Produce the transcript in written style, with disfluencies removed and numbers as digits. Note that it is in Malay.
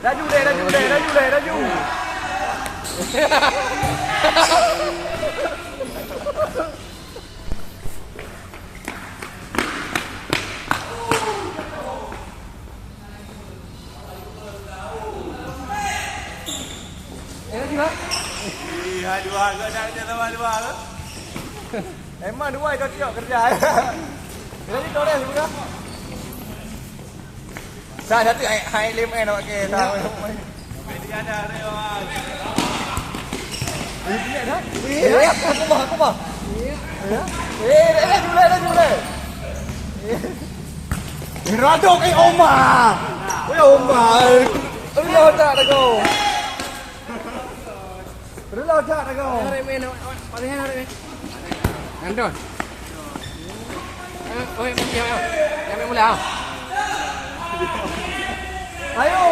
Laju deh, laju deh, laju deh, laju. Iya, dua ke nak sama dua ke? Emang dua cocok kerja. Jadi kau dah sudah. Saya satu high limit nak pakai tahu. Dia ada orang. Ini dah. Aku mah. Dah jule. Radok Oma. Oma. Lu tak dah kau. Lu tak dah kau. Remen, paling remen. Andon. Oi, yang mula. Ayo.